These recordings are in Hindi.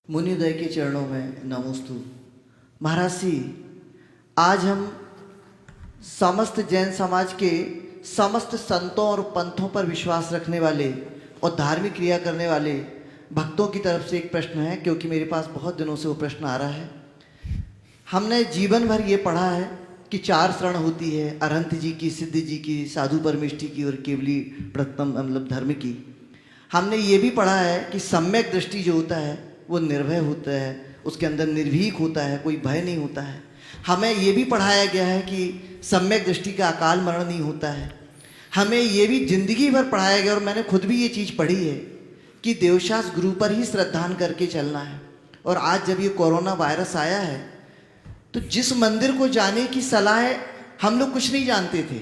मुनिउदय के चरणों में नमोस्तु। महाराज जी, आज हम समस्त जैन समाज के समस्त संतों और पंथों पर विश्वास रखने वाले और धार्मिक क्रिया करने वाले भक्तों की तरफ से एक प्रश्न है, क्योंकि मेरे पास बहुत दिनों से वो प्रश्न आ रहा है। हमने जीवन भर ये पढ़ा है कि 4 शरण होती है, अरहंत जी की, सिद्ध जी की, साधु परमेष्ठी की और केवली प्रथम मतलब धर्म की। हमने ये भी पढ़ा है कि सम्यक दृष्टि जो होता है वो निर्भय होता है, उसके अंदर निर्भीक होता है, कोई भय नहीं होता है। हमें ये भी पढ़ाया गया है कि सम्यक दृष्टि का अकाल मरण नहीं होता है। हमें ये भी जिंदगी भर पढ़ाया गया, और मैंने खुद भी ये चीज़ पढ़ी है कि देवशास गुरु पर ही श्रद्धान करके चलना है। और आज जब ये कोरोना वायरस आया है तो जिस मंदिर को जाने की सलाह है, हम लोग कुछ नहीं जानते थे।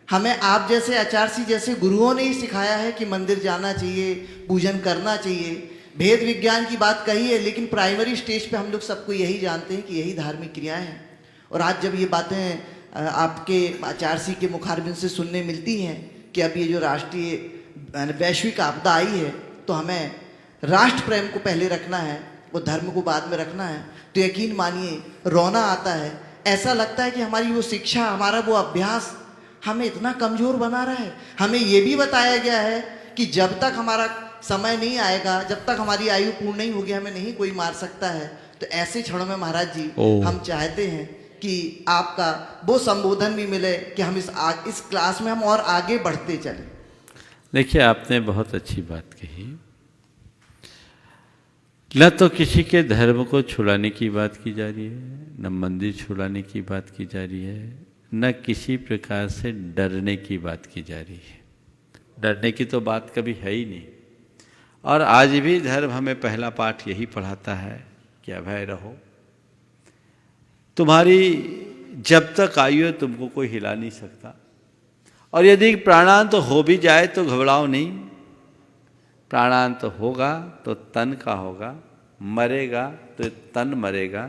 हमें आप जैसे आचार्य जैसे गुरुओं ने ही सिखाया है कि मंदिर जाना चाहिए, पूजन करना चाहिए, भेद विज्ञान की बात कही है, लेकिन प्राइमरी स्टेज पे हम लोग सबको यही जानते हैं कि यही धार्मिक क्रियाएं हैं। और आज जब ये बातें आपके आचार्य के मुखारबिन से सुनने मिलती हैं कि अब ये जो राष्ट्रीय वैश्विक आपदा आई है, तो हमें राष्ट्र प्रेम को पहले रखना है और धर्म को बाद में रखना है, तो यकीन मानिए रोना आता है। ऐसा लगता है कि हमारी वो शिक्षा, हमारा वो अभ्यास हमें इतना कमज़ोर बना रहा है। हमें ये भी बताया गया है कि जब तक हमारा समय नहीं आएगा, जब तक हमारी आयु पूर्ण नहीं होगी, हमें नहीं कोई मार सकता है। तो ऐसे क्षणों में महाराज जी हम चाहते हैं कि आपका वो संबोधन भी मिले कि हम इस क्लास में हम और आगे बढ़ते चलें। देखिए, आपने बहुत अच्छी बात कही। न तो किसी के धर्म को छुड़ाने की बात की जा रही है, न मंदिर छुड़ाने की बात की जा रही है, न किसी प्रकार से डरने की बात की जा रही है। डरने की तो बात कभी है ही नहीं। और आज भी धर्म हमें पहला पाठ यही पढ़ाता है कि अभय रहो। तुम्हारी जब तक आयु है तुमको कोई हिला नहीं सकता। और यदि प्राणांत तो हो भी जाए तो घबराओ नहीं। प्राणांत तो होगा तो तन का होगा, मरेगा तो तन मरेगा।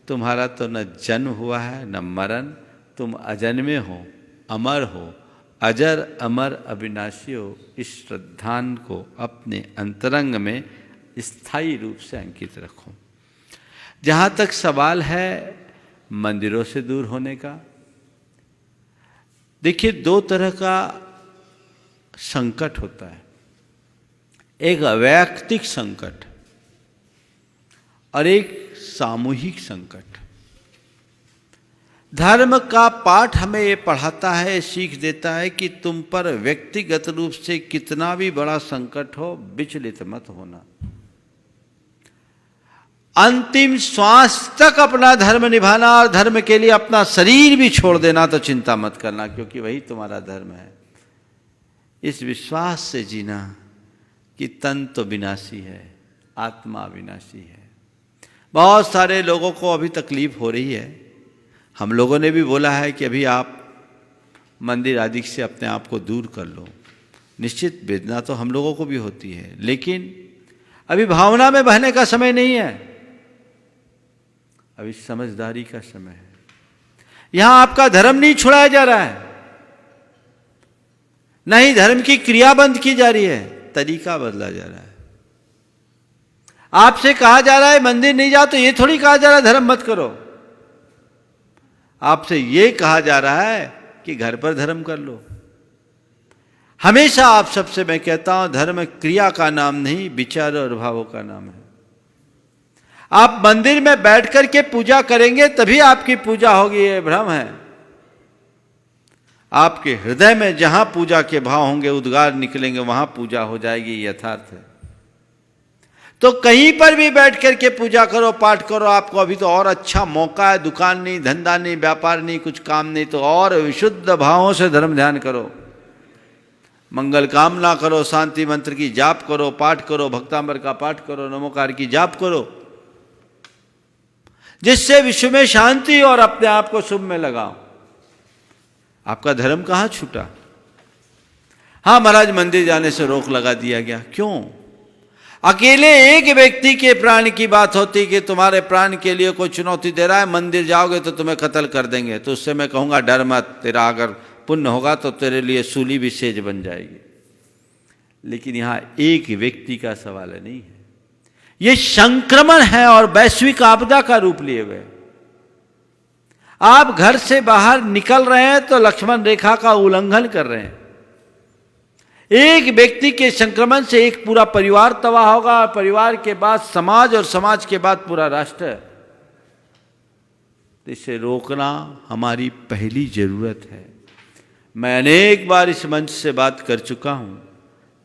तुम्हारा तो न जन्म हुआ है न मरण, तुम अजन्मे हो, अमर हो, अजर अमर अविनाशी हो। इस श्रद्धान को अपने अंतरंग में स्थायी रूप से अंकित रखो। जहाँ तक सवाल है मंदिरों से दूर होने का, देखिए 2 तरह का संकट होता है। एक वैयक्तिक संकट और एक सामूहिक संकट। धर्म का पाठ हमें ये पढ़ाता है, सीख देता है कि तुम पर व्यक्तिगत रूप से कितना भी बड़ा संकट हो, विचलित मत होना। अंतिम श्वास तक अपना धर्म निभाना और धर्म के लिए अपना शरीर भी छोड़ देना, तो चिंता मत करना, क्योंकि वही तुम्हारा धर्म है। इस विश्वास से जीना कि तन तो विनाशी है, आत्मा विनाशी है। बहुत सारे लोगों को अभी तकलीफ हो रही है। हम लोगों ने भी बोला है कि अभी आप मंदिर आदि से अपने आप को दूर कर लो। निश्चित वेदना तो हम लोगों को भी होती है, लेकिन अभी भावना में बहने का समय नहीं है, अभी समझदारी का समय है। यहां आपका धर्म नहीं छुड़ाया जा रहा है, नहीं धर्म की क्रिया बंद की जा रही है, तरीका बदला जा रहा है। आपसे कहा जा रहा है मंदिर नहीं जाओ, तो ये थोड़ी कहा जा रहा है धर्म मत करो। आपसे ये कहा जा रहा है कि घर पर धर्म कर लो। हमेशा आप सबसे मैं कहता हूं, धर्म क्रिया का नाम नहीं, विचार और भावों का नाम है। आप मंदिर में बैठ कर के पूजा करेंगे तभी आपकी पूजा होगी, ये भ्रम है। आपके हृदय में जहां पूजा के भाव होंगे, उद्गार निकलेंगे, वहां पूजा हो जाएगी, यथार्थ है। तो कहीं पर भी बैठ करके पूजा करो, पाठ करो। आपको अभी तो और अच्छा मौका है, दुकान नहीं, धंधा नहीं, व्यापार नहीं, कुछ काम नहीं, तो और विशुद्ध भावों से धर्म ध्यान करो, मंगल कामना करो, शांति मंत्र की जाप करो, पाठ करो, भक्तांबर का पाठ करो, नमोकार की जाप करो, जिससे विश्व में शांति और अपने आप को शुभ में लगाओ। आपका धर्म कहाँ छूटा? हाँ महाराज, मंदिर जाने से रोक लगा दिया गया। क्यों? अकेले एक व्यक्ति के प्राण की बात होती कि तुम्हारे प्राण के लिए कोई चुनौती दे रहा है, मंदिर जाओगे तो तुम्हें कत्ल कर देंगे, तो उससे मैं कहूँगा डर मत, तेरा अगर पुण्य होगा तो तेरे लिए सूली भी सेज बन जाएगी। लेकिन यहाँ एक व्यक्ति का सवाल नहीं है, ये संक्रमण है और वैश्विक आपदा का रूप लिए हुए। आप घर से बाहर निकल रहे हैं तो लक्ष्मण रेखा का उल्लंघन कर रहे हैं। एक व्यक्ति के संक्रमण से एक पूरा परिवार तबाह होगा, और परिवार के बाद समाज, और समाज के बाद पूरा राष्ट्र। इसे रोकना हमारी पहली जरूरत है। मैं अनेक बार इस मंच से बात कर चुका हूं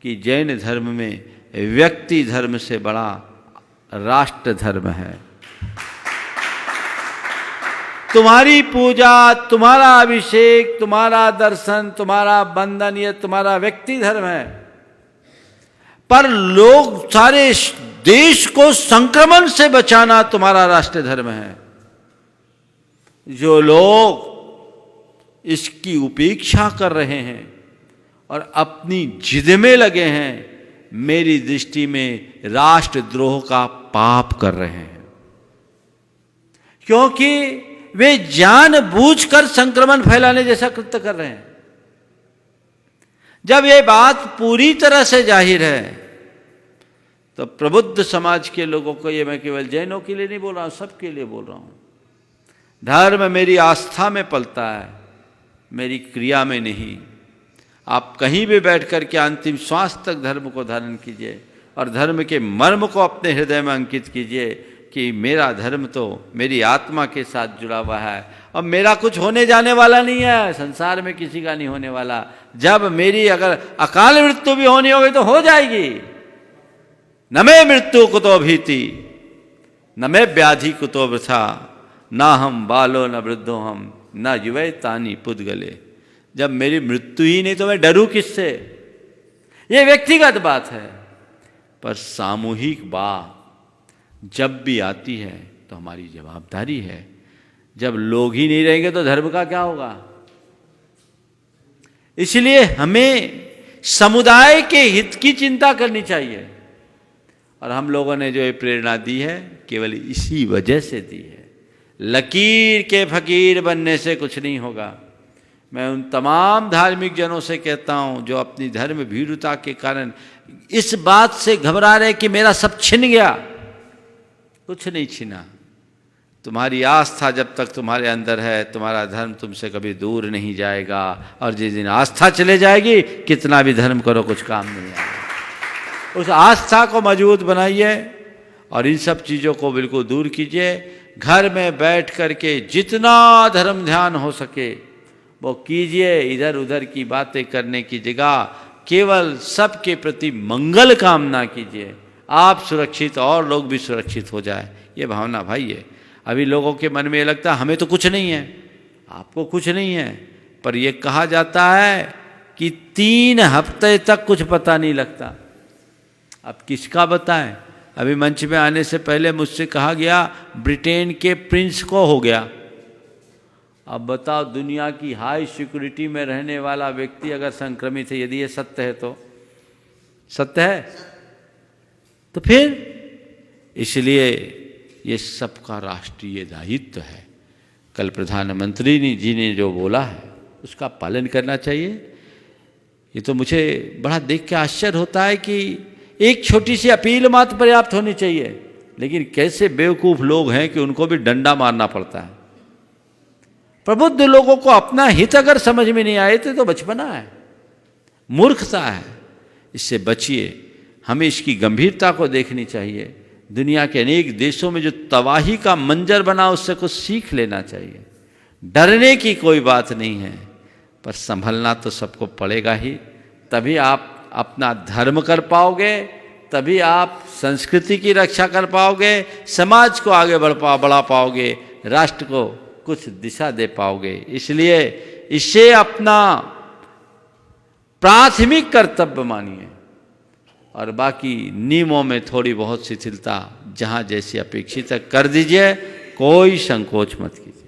कि जैन धर्म में व्यक्ति धर्म से बड़ा राष्ट्र धर्म है। तुम्हारी पूजा, तुम्हारा अभिषेक, तुम्हारा दर्शन, तुम्हारा बंधन, ये तुम्हारा व्यक्ति धर्म है। पर लोग सारे देश को संक्रमण से बचाना तुम्हारा राष्ट्र धर्म है। जो लोग इसकी उपेक्षा कर रहे हैं और अपनी जिद में लगे हैं, मेरी दृष्टि में राष्ट्रद्रोह का पाप कर रहे हैं, क्योंकि वे जानबूझकर संक्रमण फैलाने जैसा कृत्य कर रहे हैं। जब ये बात पूरी तरह से जाहिर है तो प्रबुद्ध समाज के लोगों को, ये मैं केवल जैनों के लिए नहीं बोल रहा हूं, सबके लिए बोल रहा हूं, धर्म मेरी आस्था में पलता है, मेरी क्रिया में नहीं। आप कहीं भी बैठ कर के अंतिम श्वास तक धर्म को धारण कीजिए और धर्म के मर्म को अपने हृदय में अंकित कीजिए कि मेरा धर्म तो मेरी आत्मा के साथ जुड़ा हुआ है और मेरा कुछ होने जाने वाला नहीं है, संसार में किसी का नहीं होने वाला। जब मेरी अगर अकाल मृत्यु भी होनी होगी तो हो जाएगी। न मे मृत्यु कुतो भीति, न मे व्याधि कुतो वृथा, ना हम बालो न वृद्धो हम, न युवे तानी पुद्गले। जब मेरी मृत्यु ही नहीं तो मैं डरूं किससे? ये व्यक्तिगत बात है, पर सामूहिक बात जब भी आती है तो हमारी जवाबदारी है। जब लोग ही नहीं रहेंगे तो धर्म का क्या होगा? इसलिए हमें समुदाय के हित की चिंता करनी चाहिए। और हम लोगों ने जो ये प्रेरणा दी है केवल इसी वजह से दी है। लकीर के फकीर बनने से कुछ नहीं होगा। मैं उन तमाम धार्मिक जनों से कहता हूं जो अपनी धर्म भीरुता के कारण इस बात से घबरा रहे कि मेरा सब छिन गया। कुछ नहीं छिना। तुम्हारी आस्था जब तक तुम्हारे अंदर है, तुम्हारा धर्म तुमसे कभी दूर नहीं जाएगा। और जिस दिन आस्था चले जाएगी, कितना भी धर्म करो कुछ काम नहीं आएगा। उस आस्था को मजबूत बनाइए और इन सब चीज़ों को बिल्कुल दूर कीजिए। घर में बैठ करके जितना धर्म ध्यान हो सके वो कीजिए। इधर उधर की बातें करने की जगह केवल सबके प्रति मंगल कामना कीजिए। आप सुरक्षित और लोग भी सुरक्षित हो जाए, ये भावना भाई है। अभी लोगों के मन में ये लगता है हमें तो कुछ नहीं है, आपको कुछ नहीं है, पर ये कहा जाता है कि 3 हफ्ते तक कुछ पता नहीं लगता। अब किसका बताएं? अभी मंच में आने से पहले मुझसे कहा गया ब्रिटेन के प्रिंस को हो गया। अब बताओ, दुनिया की हाई सिक्योरिटी में रहने वाला व्यक्ति अगर संक्रमित है, यदि ये सत्य है तो सत्य है, तो फिर इसलिए ये सबका राष्ट्रीय दायित्व है। कल प्रधानमंत्री जी ने जो बोला है उसका पालन करना चाहिए। ये तो मुझे बड़ा देख के आश्चर्य होता है कि एक छोटी सी अपील मात्र पर्याप्त होनी चाहिए, लेकिन कैसे बेवकूफ़ लोग हैं कि उनको भी डंडा मारना पड़ता है। प्रबुद्ध लोगों को अपना हित अगर समझ में नहीं आए तो बचपना है, मूर्खता है। इससे बचिए। हमें इसकी गंभीरता को देखनी चाहिए। दुनिया के अनेक देशों में जो तबाही का मंजर बना उससे कुछ सीख लेना चाहिए। डरने की कोई बात नहीं है, पर संभलना तो सबको पड़ेगा ही। तभी आप अपना धर्म कर पाओगे, तभी आप संस्कृति की रक्षा कर पाओगे, समाज को आगे बढ़ा पाओगे, राष्ट्र को कुछ दिशा दे पाओगे। इसलिए इसे अपना प्राथमिक कर्तव्य मानिए और बाकी नियमों में थोड़ी बहुत शिथिलता जहाँ जैसी अपेक्षित है कर दीजिए। कोई संकोच मत कीजिए।